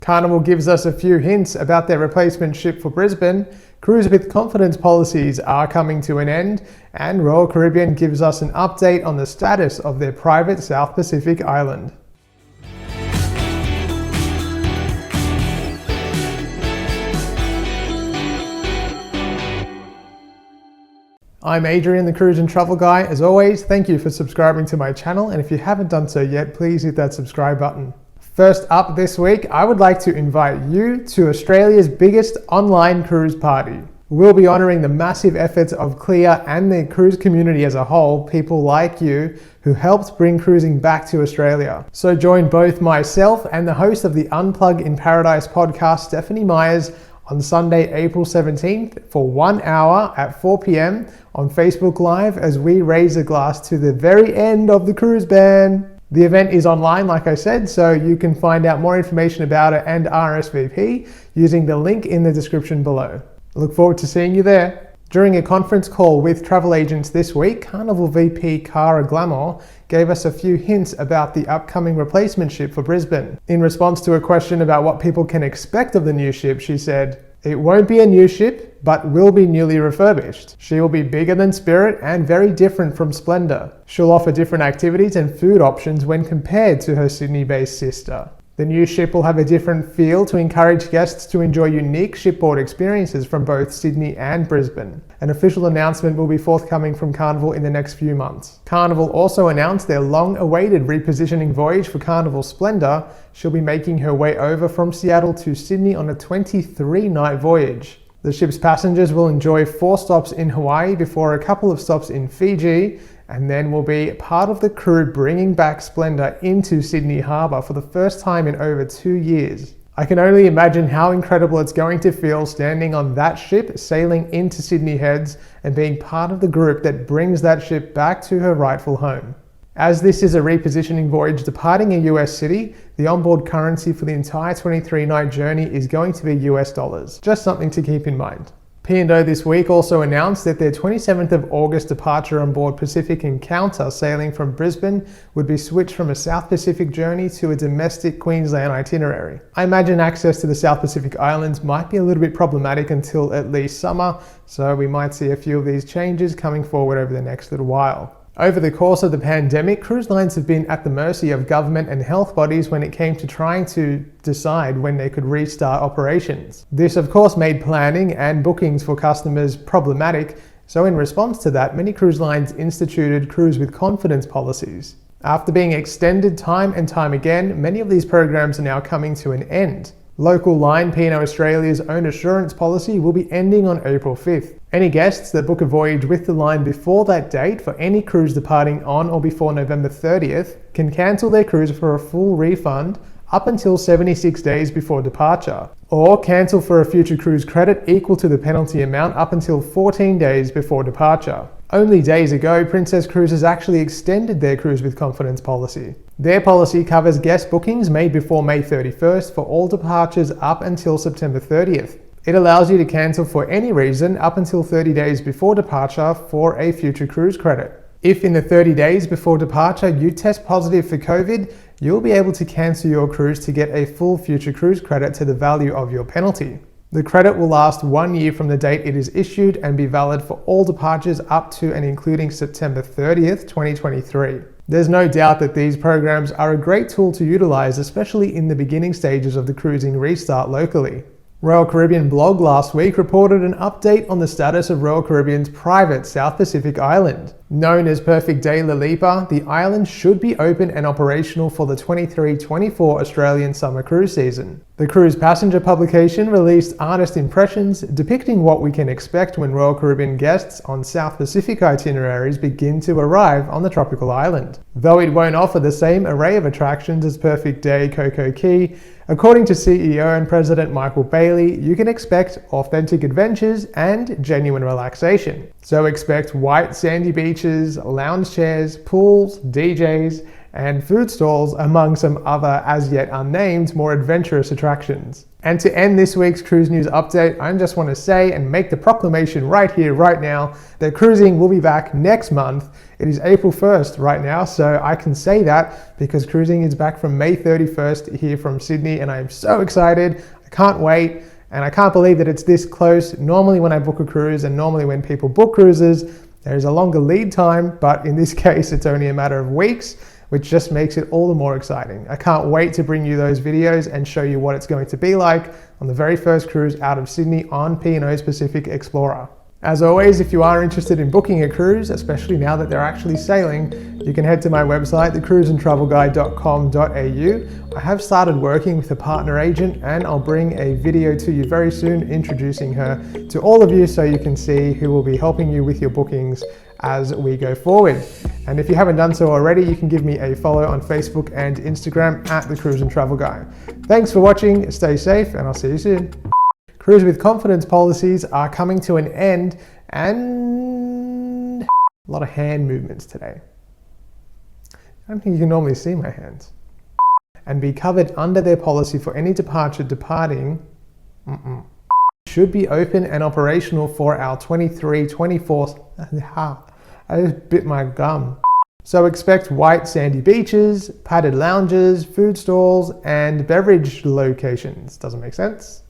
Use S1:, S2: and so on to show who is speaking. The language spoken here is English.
S1: Carnival gives us a few hints about their replacement ship for Brisbane, Cruise with Confidence policies are coming to an end, and Royal Caribbean gives us an update on the status of their private South Pacific island. I'm Adrian, the Cruise and Travel Guy. As always, thank you for subscribing to my channel, and if you haven't done so yet, please hit that subscribe button. First up this week, I would like to invite you to Australia's biggest online cruise party. We'll be honouring the massive efforts of CLIA and the cruise community as a whole, people like you who helped bring cruising back to Australia. So join both myself and the host of the Unplug in Paradise podcast, Stephanie Myers, on Sunday, April 17th for 1 hour at 4 p.m. on Facebook Live as we raise a glass to the very end of the cruise ban. The event is online, like I said, so you can find out more information about it and RSVP using the link in the description below. I look forward to seeing you there. During a conference call with travel agents this week, Carnival VP Kara Glamore gave us a few hints about the upcoming replacement ship for Brisbane. In response to a question about what people can expect of the new ship, she said, "It won't be a new ship, but will be newly refurbished. She will be bigger than Spirit and very different from Splendor. She'll offer different activities and food options when compared to her Sydney-based sister. The new ship will have a different feel to encourage guests to enjoy unique shipboard experiences from both Sydney and Brisbane. An official announcement will be forthcoming from Carnival in the next few months." Carnival also announced their long-awaited repositioning voyage for Carnival Splendor. She'll be making her way over from Seattle to Sydney on a 23-night voyage. The ship's passengers will enjoy 4 stops in Hawaii before a couple of stops in Fiji, and then will be part of the crew bringing back Splendor into Sydney Harbour for the first time in over 2 years. I can only imagine how incredible it's going to feel standing on that ship, sailing into Sydney Heads, and being part of the group that brings that ship back to her rightful home. As this is a repositioning voyage departing a US city, the onboard currency for the entire 23-night journey is going to be US dollars. Just something to keep in mind. P&O this week also announced that their 27th of August departure on board Pacific Encounter sailing from Brisbane would be switched from a South Pacific journey to a domestic Queensland itinerary. I imagine access to the South Pacific Islands might be a little bit problematic until at least summer, so we might see a few of these changes coming forward over the next little while. Over the course of the pandemic, cruise lines have been at the mercy of government and health bodies when it came to trying to decide when they could restart operations. This of course made planning and bookings for customers problematic, so in response to that, many cruise lines instituted Cruise with Confidence policies. After being extended time and time again, many of these programs are now coming to an end. Local line P&O Australia's own assurance policy will be ending on April 5th. Any guests that book a voyage with the line before that date for any cruise departing on or before November 30th can cancel their cruise for a full refund up until 76 days before departure, or cancel for a future cruise credit equal to the penalty amount up until 14 days before departure. Only days ago, Princess Cruises actually extended their Cruise with Confidence policy. Their policy covers guest bookings made before May 31st for all departures up until September 30th. It allows you to cancel for any reason up until 30 days before departure for a future cruise credit. If in the 30 days before departure you test positive for COVID, you'll be able to cancel your cruise to get a full future cruise credit to the value of your penalty. The credit will last 1 year from the date it is issued and be valid for all departures up to and including September 30th, 2023. There's no doubt that these programs are a great tool to utilize, especially in the beginning stages of the cruising restart locally. Royal Caribbean blog last week reported an update on the status of Royal Caribbean's private South Pacific island. Known as Perfect Day La Lipa, the island should be open and operational for the 23-24 Australian summer cruise season. The cruise passenger publication released artist impressions depicting what we can expect when Royal Caribbean guests on South Pacific itineraries begin to arrive on the tropical island. Though it won't offer the same array of attractions as Perfect Day Coco Key, according to CEO and President Michael Bailey, you can expect authentic adventures and genuine relaxation. So expect white sandy beaches, lounge chairs, pools, DJs, and food stalls, among some other as yet unnamed, more adventurous attractions. And to end this week's cruise news update, I just want to say and make the proclamation right here, right now, that cruising will be back next month. It is April 1st right now, so I can say that because cruising is back from May 31st here from Sydney, and I am so excited. I can't wait, and I can't believe that it's this close. Normally when I book a cruise, and normally when people book cruises, there is a longer lead time, but in this case, it's only a matter of weeks, which just makes it all the more exciting. I can't wait to bring you those videos and show you what it's going to be like on the very first cruise out of Sydney on P&O's Pacific Explorer. As always, if you are interested in booking a cruise, especially now that they're actually sailing, you can head to my website, thecruiseandtravelguide.com.au. I have started working with a partner agent, and I'll bring a video to you very soon introducing her to all of you so you can see who will be helping you with your bookings as we go forward. And if you haven't done so already, you can give me a follow on Facebook and Instagram at The Cruise and Travel Guy. Thanks for watching, stay safe, and I'll see you soon. Cruise with confidence policies are coming to an end, and a lot of hand movements today. I don't think you can normally see my hands. And be covered under their policy for any departure departing. Should be open and operational for our 23-24. I just bit my gum. So expect white sandy beaches, padded lounges, food stalls, and beverage locations. Doesn't make sense?